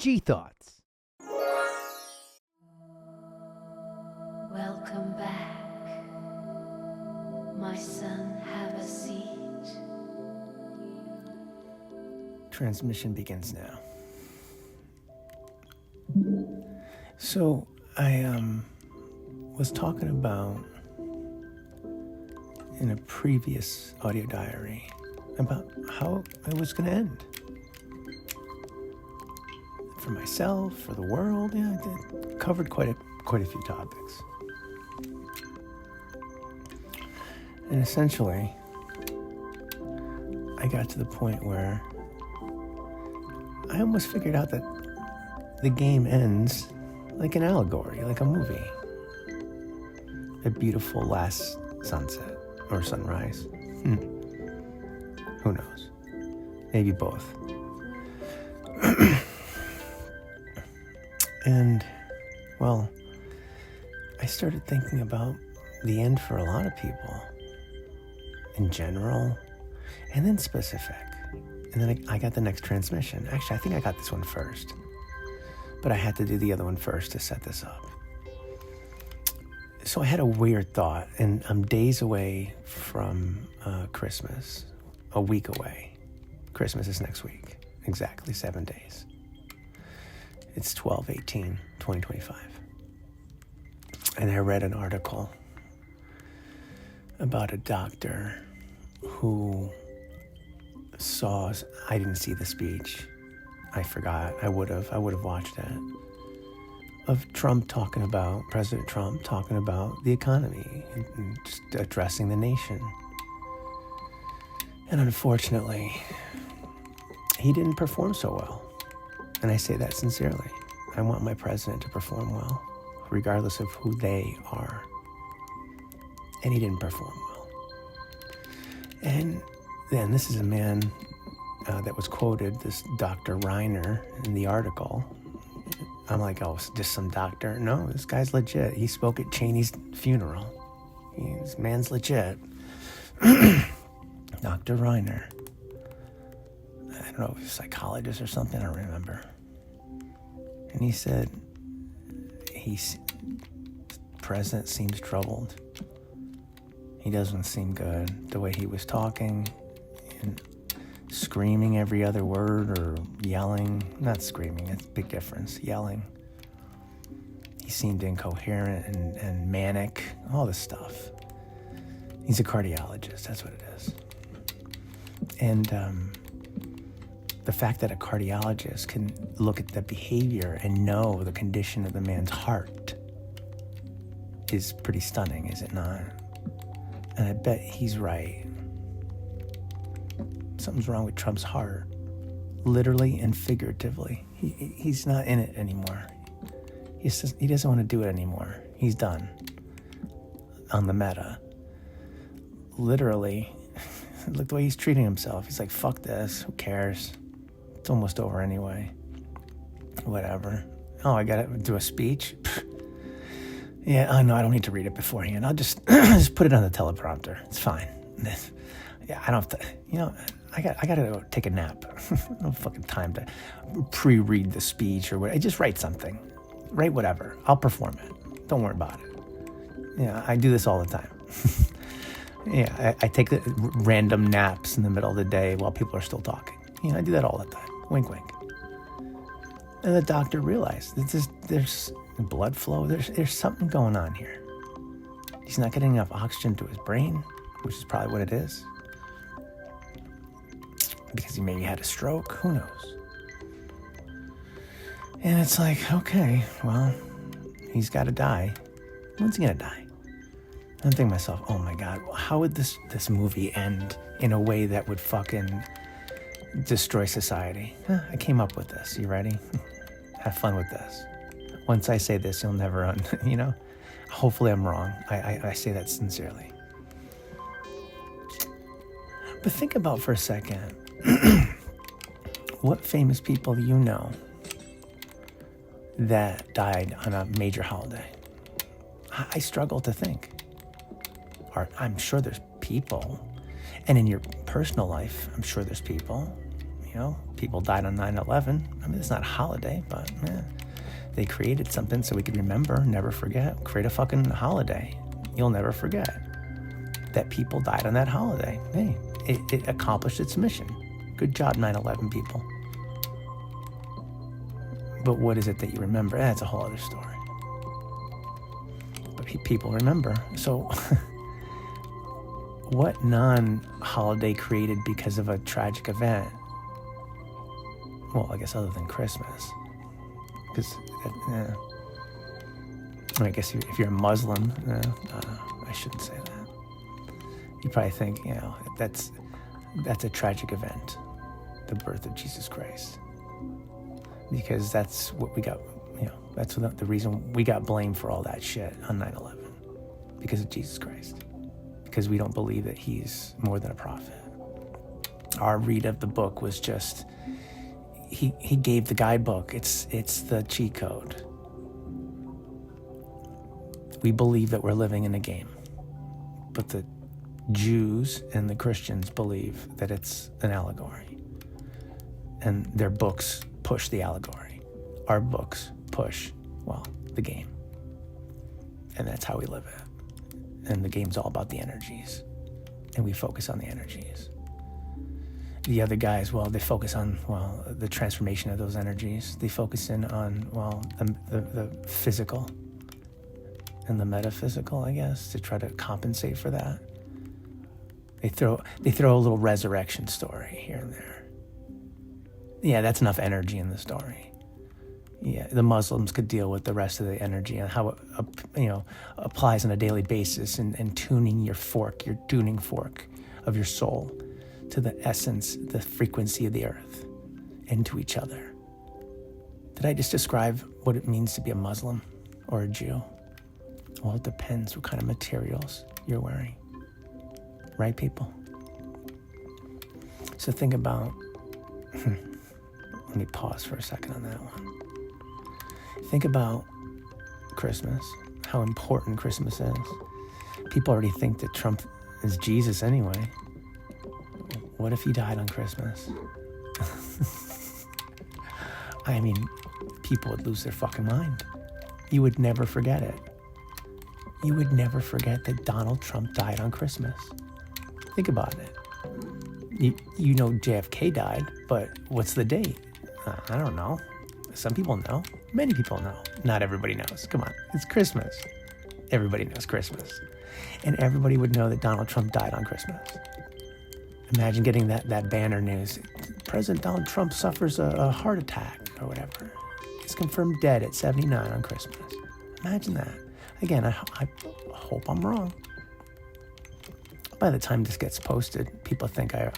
G-thoughtz. Welcome back. My son, have a seat. Transmission begins now. So I was talking about in a previous audio diary about how it was going to end. For myself, for the world, yeah, I covered quite a few topics. And essentially, I got to the point where I almost figured out that the game ends like an allegory, like a movie. A beautiful last sunset or sunrise. Who knows? Maybe both. And, well, I started thinking about the end for a lot of people. In general, and then specific. And then I got the next transmission. Actually, I think I got this one first. But I had to do the other one first to set this up. So I had a weird thought, and I'm days away from Christmas. A week away. Christmas is next week. Exactly 7 days. It's 12/18/2025. And I read an article about a doctor who saw, I didn't see the speech. I forgot. I would have watched it. Of President Trump talking about the economy and just addressing the nation. And unfortunately, he didn't perform so well. And I say that sincerely. I want my president to perform well, regardless of who they are. And he didn't perform well. And then this is a man that was quoted, this Dr. Reiner, in the article. I'm like, oh, just some doctor? No, this guy's legit. He spoke at Cheney's funeral. This man's legit. Dr. Reiner. I don't know if he was a psychologist or something, I don't remember. And he said, the president seems troubled. He doesn't seem good. The way he was talking and screaming every other word or yelling. Not screaming, that's a big difference. Yelling. He seemed incoherent and manic. All this stuff. He's a cardiologist, that's what it is. And the fact that a cardiologist can look at the behavior and know the condition of the man's heart is pretty stunning, is it not? And I bet he's right. Something's wrong with Trump's heart, literally and figuratively. He's not in it anymore. He doesn't want to do it anymore. He's done. On the meta. Literally, look the way he's treating himself. He's like, fuck this, who cares? It's almost over anyway. Whatever. Oh, I gotta do a speech? Yeah, oh no, I don't need to read it beforehand. I'll just put it on the teleprompter. It's fine. Yeah, I don't have to, I gotta go take a nap. No fucking time to pre-read the speech or whatever. Just write something. Write whatever. I'll perform it. Don't worry about it. Yeah, I do this all the time. Yeah, I take random naps in the middle of the day while people are still talking. I do that all the time. Wink, wink. And the doctor realized that there's blood flow. There's something going on here. He's not getting enough oxygen to his brain, which is probably what it is. Because he maybe had a stroke. Who knows? And it's like, okay, well, he's got to die. When's he going to die? I'm thinking to myself, oh my God, how would this movie end in a way that would fucking destroy society? I came up with this. You ready? Have fun with this. Once I say this, you'll never Hopefully I'm wrong. I say that sincerely. But think about for a second, what famous people do you know that died on a major holiday? I struggle to think. I'm sure there's people. And in your personal life, I'm sure there's people. You know, people died on 9/11. I mean, it's not a holiday, but they created something so we could remember, never forget. Create a fucking holiday. You'll never forget that people died on that holiday. Hey, it accomplished its mission. Good job, 9/11 people. But what is it that you remember? That's a whole other story. But people remember. So what non-holiday created because of a tragic event? Well, I guess other than Christmas. Because, I guess if you're a Muslim, I shouldn't say that. You probably think, that's a tragic event, the birth of Jesus Christ. Because that's what we got, that's the reason we got blamed for all that shit on 9/11. Because of Jesus Christ. Because we don't believe that he's more than a prophet. Our read of the book was just, he gave the guidebook. It's the cheat code. We believe that we're living in a game. But the Jews and the Christians believe that it's an allegory. And their books push the allegory. Our books push, the game. And that's how we live it. And the game's all about the energies. And we focus on the energies. The other guys, they focus on, the transformation of those energies. They focus in on, the physical and the metaphysical, I guess, to try to compensate for that. They throw a little resurrection story here and there. Yeah, that's enough energy in the story. Yeah, the Muslims could deal with the rest of the energy and how it, applies on a daily basis and tuning your tuning fork of your soul to the essence, the frequency of the earth, and to each other. Did I just describe what it means to be a Muslim or a Jew? Well, it depends what kind of materials you're wearing. Right, people? So think about, let me pause for a second on that one. Think about Christmas, how important Christmas is. People already think that Trump is Jesus anyway. What if he died on Christmas? I mean, people would lose their fucking mind. You would never forget it. You would never forget that Donald Trump died on Christmas. Think about it. You know JFK died, but what's the date? I don't know. Some people know. Many people know. Not everybody knows. Come on. It's Christmas. Everybody knows Christmas. And everybody would know that Donald Trump died on Christmas. Imagine getting that banner news. President Donald Trump suffers a heart attack or whatever. He's confirmed dead at 79 on Christmas. Imagine that. Again, I hope I'm wrong. By the time this gets posted, people think they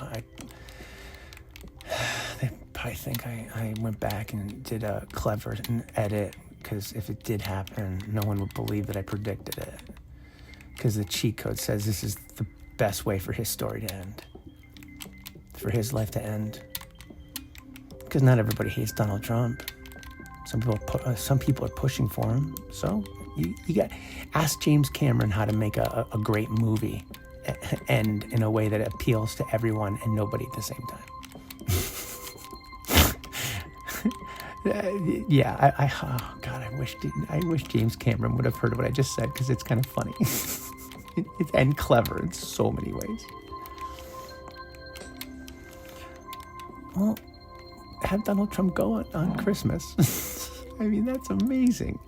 probably think I went back and did a clever edit, because if it did happen, no one would believe that I predicted it. Because the cheat code says this is the best way for his story to end. For his life to end. Because not everybody hates Donald Trump. Some people are pushing for him. So you got ask James Cameron how to make a great movie end in a way that appeals to everyone and nobody at the same time. I wish James Cameron would have heard what I just said, because it's kind of funny. And clever in so many ways. Well, have Donald Trump go on Christmas. I mean, that's amazing.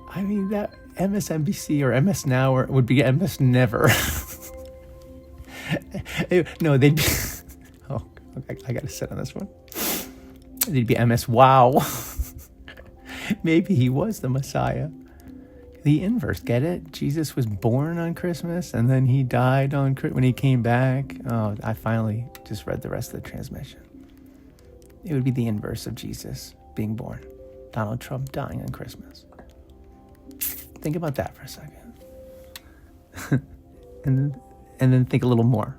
I mean, that MSNBC or MS Now would be MS Never. No, they'd be... Oh, I got to sit on this one. They'd be MS Wow. Maybe he was the Messiah. The inverse, get it? Jesus was born on Christmas and then he died when he came back. Oh, I finally just read the rest of the transmission. It would be the inverse of Jesus being born. Donald Trump dying on Christmas. Think about that for a second. and then think a little more.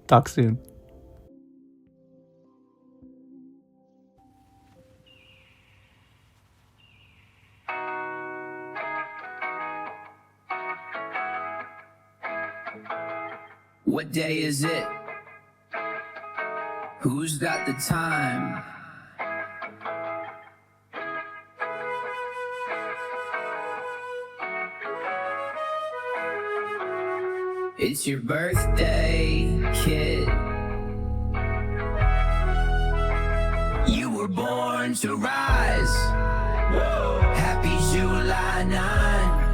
Talk soon. What day is it? Who's got the time? It's your birthday, kid. You were born to rise. Whoa. Happy July 9.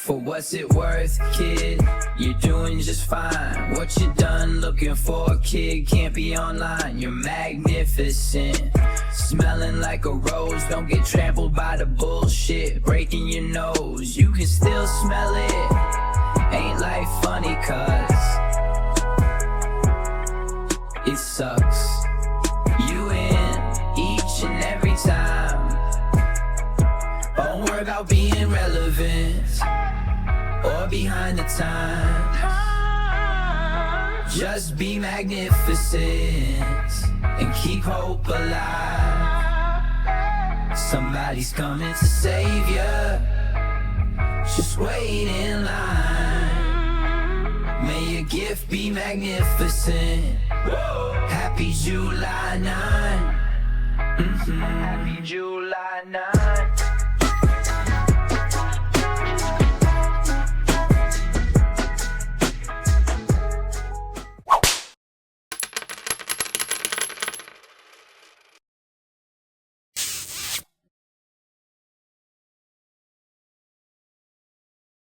For what's it worth, kid? You're doing just fine. What you done looking for, kid? Can't be online. You're magnificent. Smelling like a rose. Don't get trampled by the bullshit. Breaking your nose. You can still smell it. Ain't life funny, cuz it sucks. You in each and every time. Don't worry about being relevant or behind the times. Just be magnificent and keep hope alive. Somebody's coming to save you. Just wait in line. May your gift be magnificent. Whoa. Happy July 9. Happy July 9.